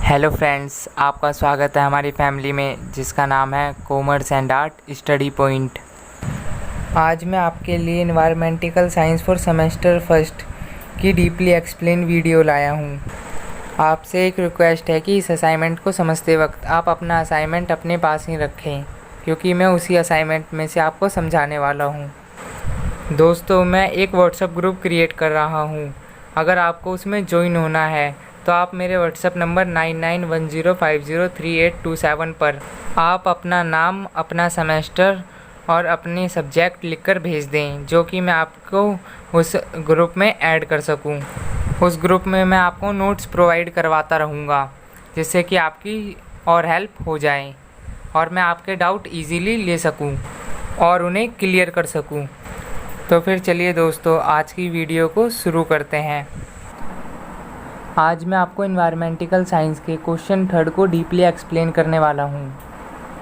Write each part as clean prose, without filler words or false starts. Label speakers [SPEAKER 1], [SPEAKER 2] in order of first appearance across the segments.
[SPEAKER 1] Hello friends, आपका स्वागत है हमारी फैमिली में जिसका नाम है commerce and art study point. आज मैं आपके लिए environmental science for semester first की डीपली एक्सप्लेन वीडियो लाया हूँ। आपसे एक रिक्वेस्ट है कि इस असाइनमेंट को समझते वक्त आप अपना असाइनमेंट अपने पास ही रखें, क्योंकि मैं उसी असाइनमेंट में से आपको समझाने वाला हूँ। दोस्तों, मैं एक व्हाट्सएप ग्रुप क्रिएट कर रहा हूँ। अगर आपको उसमें ज्वाइन होना है तो आप मेरे व्हाट्सएप नंबर 9910503827 पर आप अपना नाम, अपना सेमेस्टर और अपने सब्जेक्ट लिखकर भेज दें, जो कि मैं आपको उस ग्रुप में ऐड कर सकूं। उस ग्रुप में मैं आपको नोट्स प्रोवाइड करवाता रहूँगा, जिससे कि आपकी और हेल्प हो जाए और मैं आपके डाउट इजीली ले सकूं और उन्हें क्लियर कर सकूं। तो फिर चलिए दोस्तों, आज की वीडियो को शुरू करते हैं। आज मैं आपको इन्वायरमेंटल साइंस के क्वेश्चन थर्ड को डीपली एक्सप्लेन करने वाला हूँ।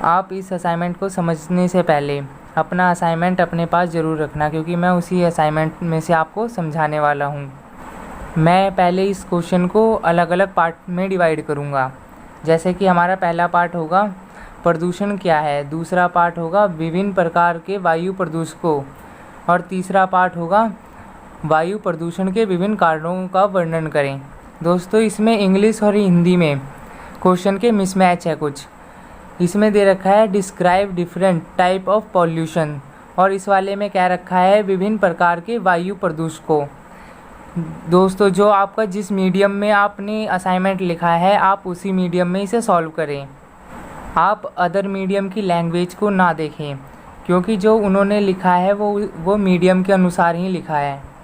[SPEAKER 1] आप इस असाइनमेंट को समझने से पहले अपना असाइनमेंट अपने पास ज़रूर रखना, क्योंकि मैं उसी असाइनमेंट में से आपको समझाने वाला हूँ। मैं पहले इस क्वेश्चन को अलग अलग पार्ट में डिवाइड करूँगा। जैसे कि हमारा पहला पार्ट होगा प्रदूषण क्या है, दूसरा पार्ट होगा विभिन्न प्रकार के वायु प्रदूषकों और तीसरा पार्ट होगा वायु प्रदूषण के विभिन्न कारणों का वर्णन करें। दोस्तों, इसमें इंग्लिश और हिंदी में क्वेश्चन के मिसमैच है कुछ। इसमें दे रखा है describe different type of pollution, और इस वाले में क्या रखा है विभिन्न प्रकार के वायु प्रदूषकों। दोस्तों, जो आपका जिस मीडियम में आपने असाइनमेंट लिखा है आप उसी मीडियम में इसे सॉल्व करें। आप अदर मीडियम की लैंग्वेज को ना देखें, क्योंकि जो उन्होंने लिखा है वो मीडियम के अनुसार ही लिखा है।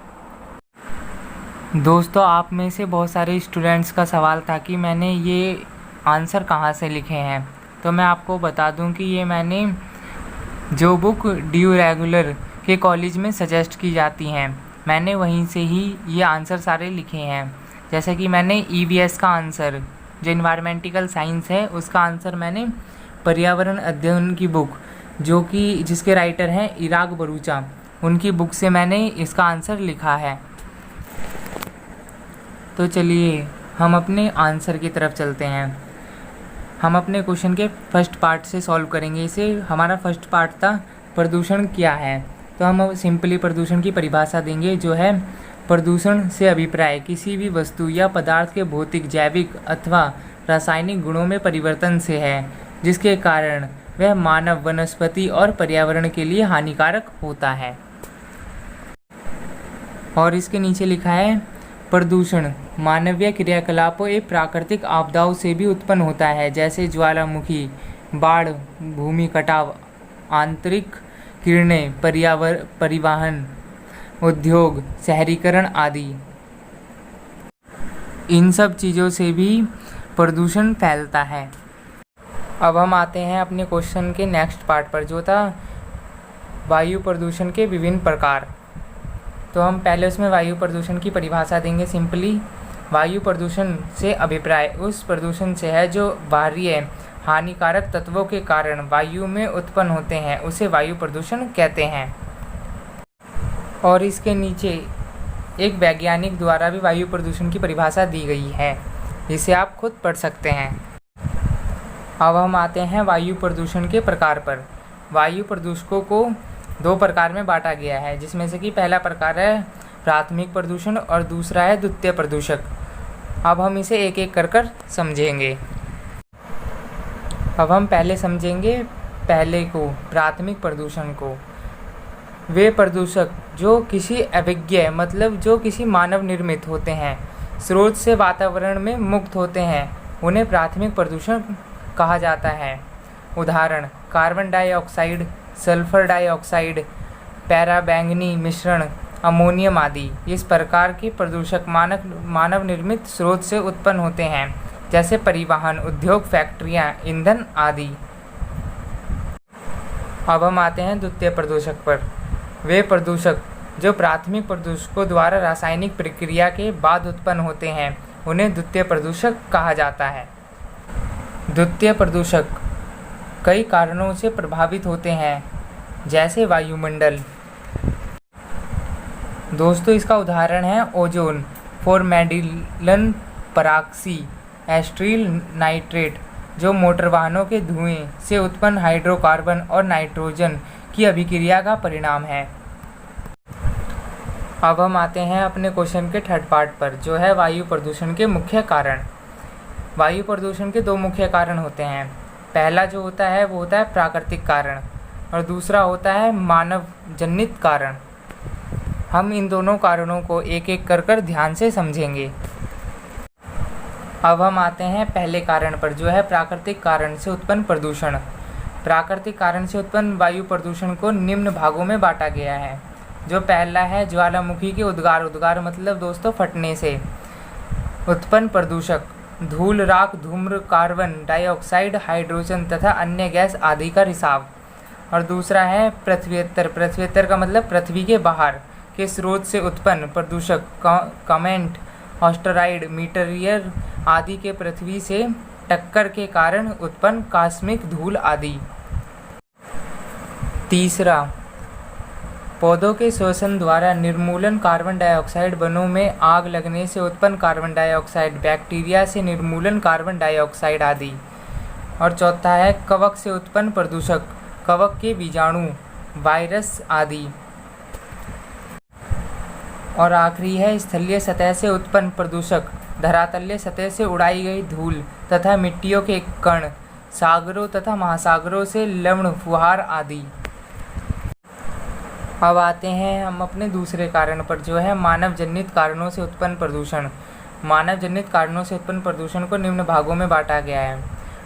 [SPEAKER 1] दोस्तों, आप में से बहुत सारे स्टूडेंट्स का सवाल था कि मैंने ये आंसर कहाँ से लिखे हैं। तो मैं आपको बता दूं कि ये मैंने जो बुक ड्यू रेगुलर के कॉलेज में सजेस्ट की जाती हैं, मैंने वहीं से ही ये आंसर सारे लिखे हैं। जैसे कि मैंने ईवीएस का आंसर, जो इन्वायरमेंटल साइंस है, उसका आंसर मैंने पर्यावरण अध्ययन की बुक, जो कि जिसके राइटर हैं इराक बरूचा, उनकी बुक से मैंने इसका आंसर लिखा है। तो चलिए हम अपने आंसर की तरफ चलते हैं। हम अपने क्वेश्चन के फर्स्ट पार्ट से सॉल्व करेंगे इसे। हमारा फर्स्ट पार्ट था प्रदूषण क्या है। तो हम सिंपली प्रदूषण की परिभाषा देंगे, जो है प्रदूषण से अभिप्राय किसी भी वस्तु या पदार्थ के भौतिक, जैविक अथवा रासायनिक गुणों में परिवर्तन से है, जिसके कारण वह मानव, वनस्पति और पर्यावरण के लिए हानिकारक होता है। और इसके नीचे लिखा है प्रदूषण मानवीय क्रियाकलापों एवं प्राकृतिक आपदाओं से भी उत्पन्न होता है, जैसे ज्वालामुखी, बाढ़, भूमि कटाव, आंतरिक किरणें, परिवहन, उद्योग, शहरीकरण आदि। इन सब चीज़ों से भी प्रदूषण फैलता है। अब हम आते हैं अपने क्वेश्चन के नेक्स्ट पार्ट पर, जो था वायु प्रदूषण के विभिन्न प्रकार। तो हम पहले उसमें वायु प्रदूषण की परिभाषा देंगे। सिंपली वायु प्रदूषण से अभिप्राय उस प्रदूषण से है जो बाहरी हानिकारक तत्वों के कारण वायु में उत्पन्न होते हैं, उसे वायु प्रदूषण कहते हैं। और इसके नीचे एक वैज्ञानिक द्वारा भी वायु प्रदूषण की परिभाषा दी गई है, जिसे आप खुद पढ़ सकते हैं। अब हम आते हैं वायु प्रदूषण के प्रकार पर। वायु प्रदूषकों को दो प्रकार में बांटा गया है, जिसमें से कि पहला प्रकार है प्राथमिक प्रदूषण और दूसरा है द्वितीय प्रदूषक। अब हम इसे एक एक कर समझेंगे। अब हम पहले समझेंगे पहले को, प्राथमिक प्रदूषण को। वे प्रदूषक जो किसी अभिज्ञ, मतलब जो किसी मानव निर्मित होते हैं, स्रोत से वातावरण में मुक्त होते हैं, उन्हें प्राथमिक प्रदूषण कहा जाता है। उदाहरण कार्बन डाइऑक्साइड, सल्फर डाइऑक्साइड, पैराबैंगनी मिश्रण, अमोनियम आदि। इस प्रकार के प्रदूषक मानव निर्मित स्रोत से उत्पन्न होते हैं, जैसे परिवहन, उद्योग, फैक्ट्रियां, ईंधन आदि। अब हम आते हैं द्वितीय प्रदूषक पर। वे प्रदूषक जो प्राथमिक प्रदूषकों द्वारा रासायनिक प्रक्रिया के बाद उत्पन्न होते हैं, उन्हें द्वितीय प्रदूषक कहा जाता है। द्वितीय प्रदूषक कई कारणों से प्रभावित होते हैं, जैसे वायुमंडल। दोस्तों, इसका उदाहरण है ओजोन, फॉर्मेल्डिहाइड पराक्सी, एस्ट्रील नाइट्रेट जो मोटर वाहनों के धुएं से उत्पन्न हाइड्रोकार्बन और नाइट्रोजन की अभिक्रिया का परिणाम है। अब हम आते हैं अपने क्वेश्चन के थर्ड पार्ट पर, जो है वायु प्रदूषण के मुख्य कारण। वायु प्रदूषण के दो मुख्य कारण होते हैं। पहला जो होता है वो होता है प्राकृतिक कारण और दूसरा होता है मानव जनित कारण। हम इन दोनों कारणों को एक एक कर ध्यान से समझेंगे। अब हम आते हैं पहले कारण पर, जो है प्राकृतिक कारण से उत्पन्न प्रदूषण। प्राकृतिक कारण से उत्पन्न वायु प्रदूषण को निम्न भागों में बांटा गया है। जो पहला है ज्वालामुखी के उद्गार। उद्गार मतलब दोस्तों फटने से उत्पन्न प्रदूषक, धूल, राख, धूम्र, कार्बन डाइऑक्साइड, हाइड्रोजन तथा अन्य गैस आदि का रिसाव। और दूसरा है पृथ्वीत्तर। पृथ्वीत्तर का मतलब पृथ्वी के बाहर के स्रोत से उत्पन्न प्रदूषक, कमेंट, ऑस्टेरॉइड, मीटेरियर आदि के पृथ्वी से टक्कर के कारण उत्पन्न कॉस्मिक धूल आदि। तीसरा, पौधों के श्वसन द्वारा निर्मूलन कार्बन डाइऑक्साइड, वनों में आग लगने से उत्पन्न कार्बन डाइऑक्साइड, बैक्टीरिया से निर्मूलन कार्बन डाइऑक्साइड आदि। और चौथा है कवक से उत्पन्न प्रदूषक, कवक के बीजाणु, वायरस आदि। और आखिरी है स्थलीय सतह से उत्पन्न प्रदूषक, धरातलीय सतह से उड़ाई गई धूल तथा मिट्टियों के कण, सागरों तथा महासागरों से लवण फुहार आदि। अब आते हैं हम अपने दूसरे कारण पर, जो है मानव जनित कारणों से उत्पन्न प्रदूषण। मानव जनित कारणों से उत्पन्न प्रदूषण को निम्न भागों में बांटा गया है।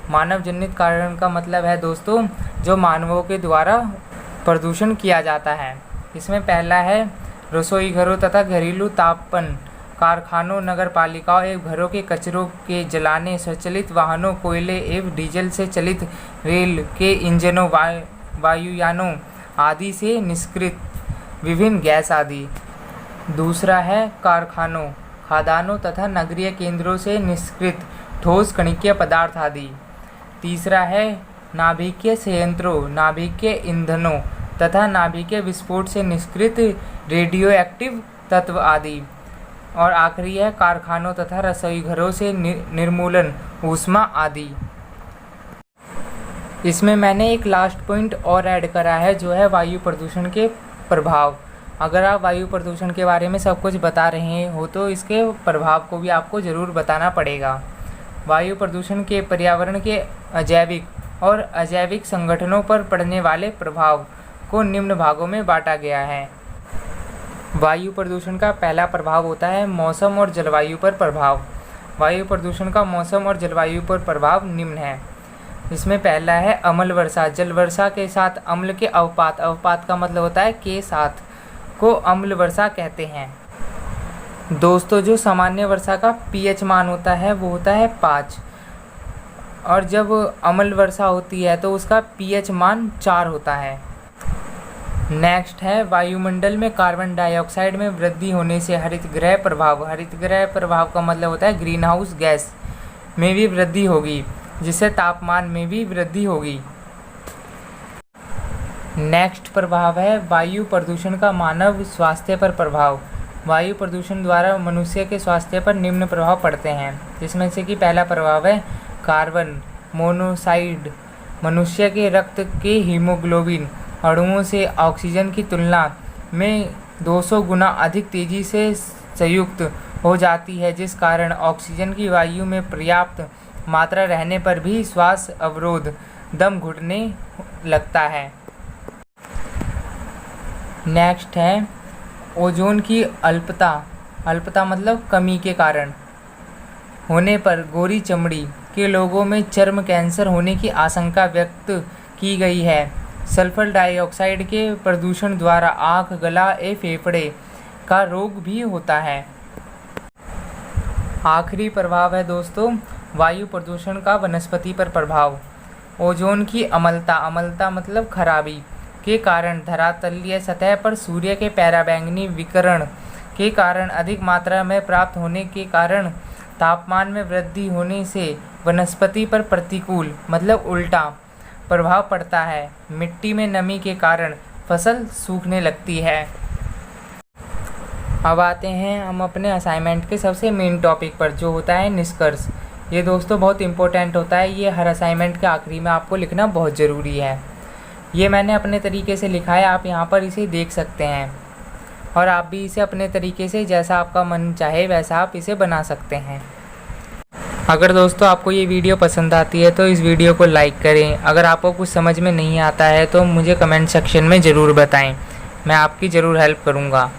[SPEAKER 1] मानव जनित कारण का मतलब है दोस्तों जो मानवों के द्वारा प्रदूषण किया जाता है। इसमें पहला है रसोई घरों तथा घरेलू तापन, कारखानों, नगर पालिकाओं एवं घरों के कचरों के जलाने, स्वचालित वाहनों, कोयले एवं डीजल से चलित रेल के इंजनों, वायुयानों आदि से निष्कृत विभिन्न गैस आदि। दूसरा है कारखानों, खदानों तथा नगरीय केंद्रों से निष्कृत ठोस कणिकीय पदार्थ आदि। तीसरा है नाभिकीय संयंत्रों, नाभिकीय ईंधनों तथा नाभिकीय विस्फोट से निष्कृत रेडियो एक्टिव तत्व आदि। और आखिरी है कारखानों तथा रसोई घरों से निर्मूलन ऊष्मा आदि। इसमें मैंने एक लास्ट पॉइंट और ऐड करा है, जो है वायु प्रदूषण के प्रभाव। अगर आप वायु प्रदूषण के बारे में सब कुछ बता रहे हो तो इसके प्रभाव को भी आपको ज़रूर बताना पड़ेगा। वायु प्रदूषण के पर्यावरण के अजैविक और अजैविक संगठनों पर पड़ने वाले प्रभाव को निम्न भागों में बांटा गया है। वायु प्रदूषण का पहला प्रभाव होता है मौसम और जलवायु पर प्रभाव। वायु प्रदूषण का मौसम और जलवायु पर प्रभाव निम्न है। इसमें पहला है अम्ल वर्षा। जल वर्षा के साथ अम्ल के अवपात, अवपात का मतलब होता है के साथ, को अम्ल वर्षा कहते हैं। दोस्तों जो सामान्य वर्षा का pH मान होता है वो होता है 5 और जब अम्ल वर्षा होती है तो उसका pH मान 4 होता है। नेक्स्ट है वायुमंडल में कार्बन डाइऑक्साइड में वृद्धि होने से हरितगृह प्रभाव। हरितगृह प्रभाव का मतलब होता है ग्रीन हाउस गैस में भी वृद्धि होगी, जिससे तापमान में भी वृद्धि होगी। नेक्स्ट प्रभाव है वायु प्रदूषण का मानव स्वास्थ्य पर प्रभाव। वायु प्रदूषण द्वारा मनुष्य के स्वास्थ्य पर निम्न प्रभाव पड़ते हैं, जिसमें से कि पहला प्रभाव है कार्बन मोनोऑक्साइड। मनुष्य के रक्त के हीमोग्लोबिन अणुओं से ऑक्सीजन की तुलना में 200 गुना अधिक तेजी से संयुक्त हो जाती है, जिस कारण ऑक्सीजन की वायु में पर्याप्त मात्रा रहने पर भी श्वास अवरोध, दम घुटने लगता है। नेक्स्ट है ओजोन की अल्पता। अल्पता मतलब कमी के कारण होने पर गोरी चमड़ी के लोगों में चर्म कैंसर होने की आशंका व्यक्त की गई है। सल्फर डाइऑक्साइड के प्रदूषण द्वारा आँख, गला एवं फेफड़े का रोग भी होता है। आखिरी प्रभाव है दोस्तों वायु प्रदूषण का वनस्पति पर प्रभाव। ओजोन की अम्लता, अम्लता मतलब खराबी के कारण धरातलीय सतह पर सूर्य के पराबैंगनी विकिरण के कारण अधिक मात्रा में प्राप्त होने के कारण तापमान में वृद्धि होने से वनस्पति पर प्रतिकूल मतलब उल्टा प्रभाव पड़ता है। मिट्टी में नमी के कारण फसल सूखने लगती है। अब आते हैं हम अपने असाइनमेंट के सबसे मेन टॉपिक पर, जो होता है निष्कर्ष। ये दोस्तों बहुत इम्पोर्टेंट होता है, ये हर असाइनमेंट के आखिरी में आपको लिखना बहुत ज़रूरी है। ये मैंने अपने तरीके से लिखा है, आप यहाँ पर इसे देख सकते हैं और आप भी इसे अपने तरीके से जैसा आपका मन चाहे वैसा आप इसे बना सकते हैं। अगर दोस्तों आपको ये वीडियो पसंद आती है तो इस वीडियो को लाइक करें। अगर आपको कुछ समझ में नहीं आता है तो मुझे कमेंट सेक्शन में ज़रूर बताएं, मैं आपकी ज़रूर हेल्प करूँगा।